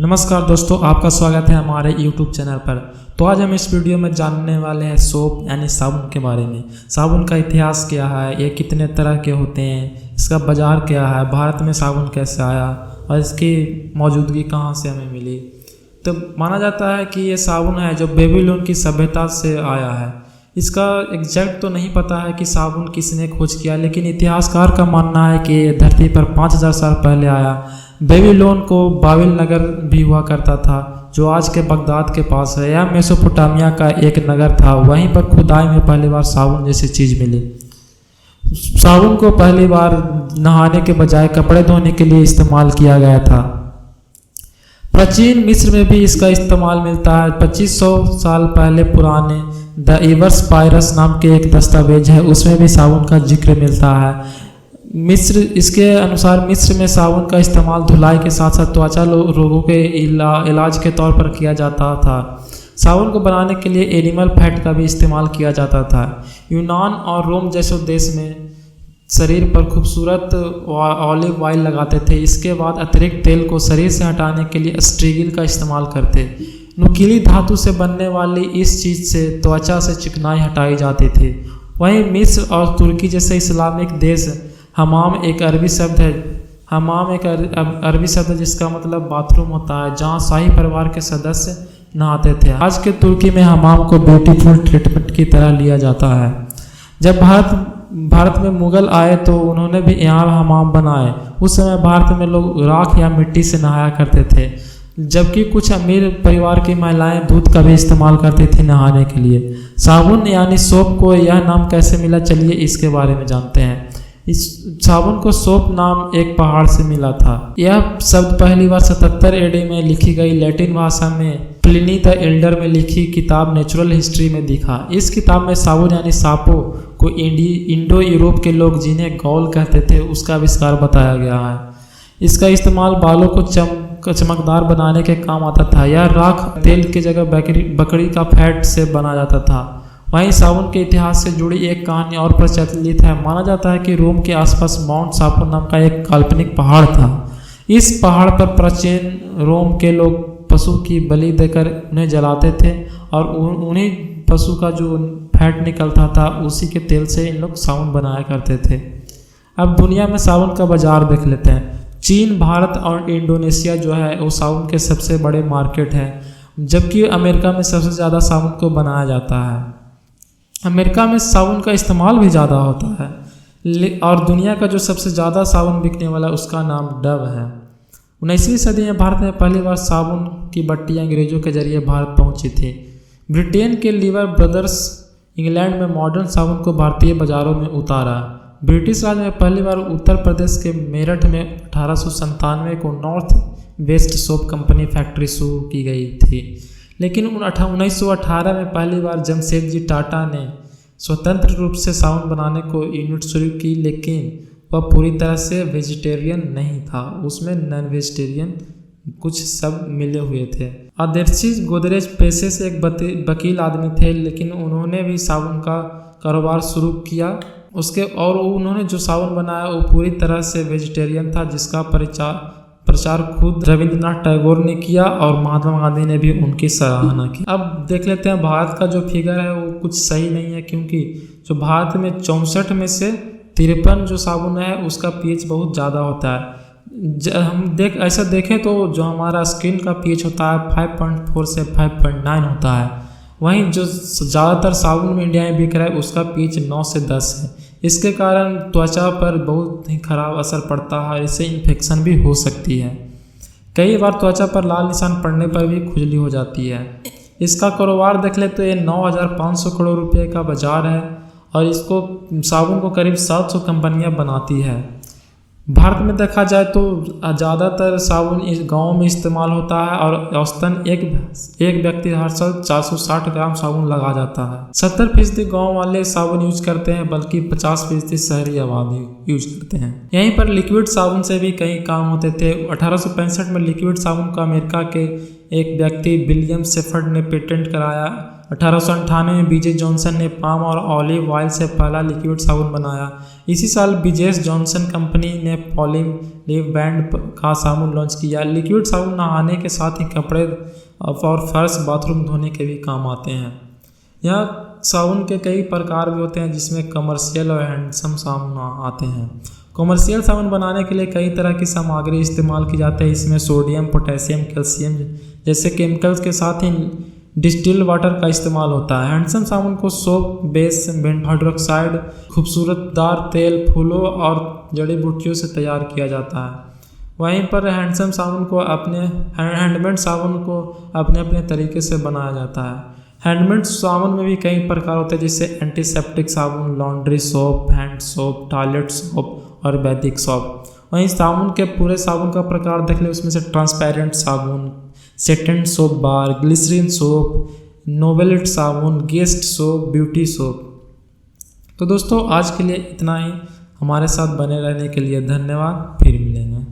नमस्कार दोस्तों, आपका स्वागत है हमारे YouTube चैनल पर। तो आज हम इस वीडियो में जानने वाले हैं सोप यानी साबुन के बारे में। साबुन का इतिहास क्या है, ये कितने तरह के होते हैं, इसका बाज़ार क्या है, भारत में साबुन कैसे आया और इसकी मौजूदगी कहाँ से हमें मिली। तो माना जाता है कि ये साबुन है जो बेबीलोन की सभ्यता से आया है। इसका एग्जैक्ट तो नहीं पता है कि साबुन किसने खोज किया, लेकिन इतिहासकार का मानना है कि ये धरती पर 5000 साल पहले आया। बेबीलोन को बाबिल नगर भी हुआ करता था जो आज के बगदाद के पास है। यह मेसोपोटामिया का एक नगर था। वहीं पर खुदाई में पहली बार साबुन जैसी चीज़ मिली। साबुन को पहली बार नहाने के बजाय कपड़े धोने के लिए इस्तेमाल किया गया था। प्राचीन मिस्र में भी इसका इस्तेमाल मिलता है। 2500 साल पहले पुराने द इवर्स पायरस नाम के एक दस्तावेज है, उसमें भी साबुन का जिक्र मिलता है। इसके अनुसार मिस्र में साबुन का इस्तेमाल धुलाई के साथ साथ त्वचा रोगों के इलाज के तौर पर किया जाता था। साबुन को बनाने के लिए एनिमल फैट का भी इस्तेमाल किया जाता था। यूनान और रोम जैसे देश में शरीर पर खूबसूरत ऑलिव ऑयल लगाते थे। इसके बाद अतिरिक्त तेल को शरीर से हटाने के लिए स्ट्रीगिल का इस्तेमाल करते। नुकीली धातु से बनने वाली इस चीज़ से त्वचा से चिकनाई हटाई जाती थी। वहीं मिस्र और तुर्की जैसे इस्लामिक देश हमाम एक अरबी शब्द है। हमाम एक अरबी शब्द है जिसका मतलब बाथरूम होता है, जहाँ शाही परिवार के सदस्य नहाते थे। आज के तुर्की में हमाम को ब्यूटीफुल ट्रीटमेंट की तरह लिया जाता है। जब भारत में मुगल आए तो उन्होंने भी यहाँ हमाम बनाए। उस समय भारत में लोग राख या मिट्टी से नहाया करते थे, जबकि कुछ अमीर परिवार की महिलाएं दूध का भी इस्तेमाल करती थी नहाने के लिए। साबुन यानी सोप को यह नाम कैसे मिला, चलिए इसके बारे में जानते हैं। इस साबुन को सोप नाम एक पहाड़ से मिला था। यह शब्द पहली बार 77 AD में लिखी गई लैटिन भाषा में प्लिनी द एल्डर में लिखी किताब नेचुरल हिस्ट्री में दिखा। इस किताब में साबुन यानी सापो को इंडो यूरोप के लोग जिन्हें गौल कहते थे उसका आविष्कार बताया गया है। इसका इस्तेमाल बालों को चमकदार बनाने के काम आता था। यह राख तेल की जगह बकरी का फैट से बना जाता था। वहीं साबुन के इतिहास से जुड़ी एक कहानी और प्रचलित है। माना जाता है कि रोम के आसपास माउंट सापुर नाम का एक काल्पनिक पहाड़ था। इस पहाड़ पर प्राचीन रोम के लोग पशु की बलि देकर उन्हें जलाते थे और उन्हीं पशु का जो फैट निकलता था उसी के तेल से इन लोग साबुन बनाया करते थे। अब दुनिया में साबुन का बाजार देख लेते हैं। चीन, भारत और इंडोनेशिया जो है वो साबुन के सबसे बड़े मार्केट हैं, जबकि अमेरिका में सबसे ज़्यादा साबुन को बनाया जाता है। अमेरिका में साबुन का इस्तेमाल भी ज़्यादा होता है और दुनिया का जो सबसे ज़्यादा साबुन बिकने वाला उसका नाम डव है। 19वीं सदी में भारत में पहली बार साबुन की बट्टियाँ अंग्रेजों के जरिए भारत पहुँची थी। ब्रिटेन के लीवर ब्रदर्स इंग्लैंड में मॉडर्न साबुन को भारतीय बाज़ारों में उतारा। ब्रिटिश राज में पहली बार उत्तर प्रदेश के मेरठ में 1897 को north west soap company factory शुरू की गई थी। लेकिन 1918 में पहली बार जमशेदजी टाटा ने स्वतंत्र रूप से साबुन बनाने को यूनिट शुरू की, लेकिन वह पूरी तरह से वेजिटेरियन नहीं था। उसमें नॉन वेजिटेरियन कुछ सब मिले हुए थे। आदर्शी गोदरेज पेशे से एक वकील आदमी थे, लेकिन उन्होंने भी साबुन का कारोबार शुरू किया। उन्होंने जो साबुन बनाया वो पूरी तरह से वेजिटेरियन था, जिसका प्रचार खुद रविंद्रनाथ टैगोर ने किया और महात्मा गांधी ने भी उनकी सराहना की। अब देख लेते हैं भारत का जो फिगर है वो कुछ सही नहीं है, क्योंकि जो भारत में 64 में से 53 जो साबुन है उसका pH बहुत ज़्यादा होता है। हम ऐसा देखें तो जो हमारा स्किन का pH होता है 5.4 से 5.9 होता है। वहीं जो ज़्यादातर साबुन में इंडिया में बिक रहा है उसका pH 9 से 10 है। इसके कारण त्वचा पर बहुत ही खराब असर पड़ता है, इससे इन्फेक्शन भी हो सकती है। कई बार त्वचा पर लाल निशान पड़ने पर भी खुजली हो जाती है। इसका कारोबार देख ले तो ये 9500 करोड़ रुपए का बाजार है और इसको साबुन को करीब 700 कंपनियां बनाती है। भारत में देखा जाए तो ज़्यादातर साबुन इस गाँव में इस्तेमाल होता है और औसतन एक व्यक्ति हर साल 460 ग्राम साबुन लगा जाता है। 70% गाँव वाले साबुन यूज करते हैं, बल्कि 50% शहरी आबादी यूज करते हैं। यहीं पर लिक्विड साबुन से भी कई काम होते थे। 1865 में लिक्विड साबुन का अमेरिका के एक व्यक्ति विलियम शेफर्ड ने पेटेंट कराया। 1898 में बीजे जॉनसन ने पाम और ऑलिव ऑयल से पहला लिक्विड साबुन बनाया। इसी साल बीजेस जॉनसन कंपनी ने पॉलीमलीव बैंड का साबुन लॉन्च किया। लिक्विड साबुन नहाने के साथ ही कपड़े और फर्श बाथरूम धोने के भी काम आते हैं। यह साबुन के कई प्रकार भी होते हैं, जिसमें कमर्शियल और हैंडसम साबुन आते हैं। कमर्शियल साबुन बनाने के लिए कई तरह की सामग्री इस्तेमाल की जाती है। इसमें सोडियम, पोटेशियम, कैल्शियम जैसे केमिकल्स के साथ ही डिस्टिल्ड वाटर का इस्तेमाल होता है। हैंडसम साबुन को सोप, बेस, हाइड्रोक्साइड, खूबसूरतदार तेल, फूलों और जड़ी बूटियों से तैयार किया जाता है। वहीं पर हैंडमेड साबुन को अपने तरीके से बनाया जाता है। हैंडमेड साबुन में भी कई प्रकार होते हैं, जैसे एंटीसेप्टिक साबुन, laundry soap, hand soap, toilet soap और वैदिक सोप। वहीं साबुन के पूरे साबुन का प्रकार देख ले, उसमें से ट्रांसपेरेंट साबुन, सेटेंट सोप बार, ग्लिसरीन सोप, नोवेलिट साबुन, गेस्ट सोप, ब्यूटी सोप। तो दोस्तों आज के लिए इतना ही। हमारे साथ बने रहने के लिए धन्यवाद। फिर मिलेंगे।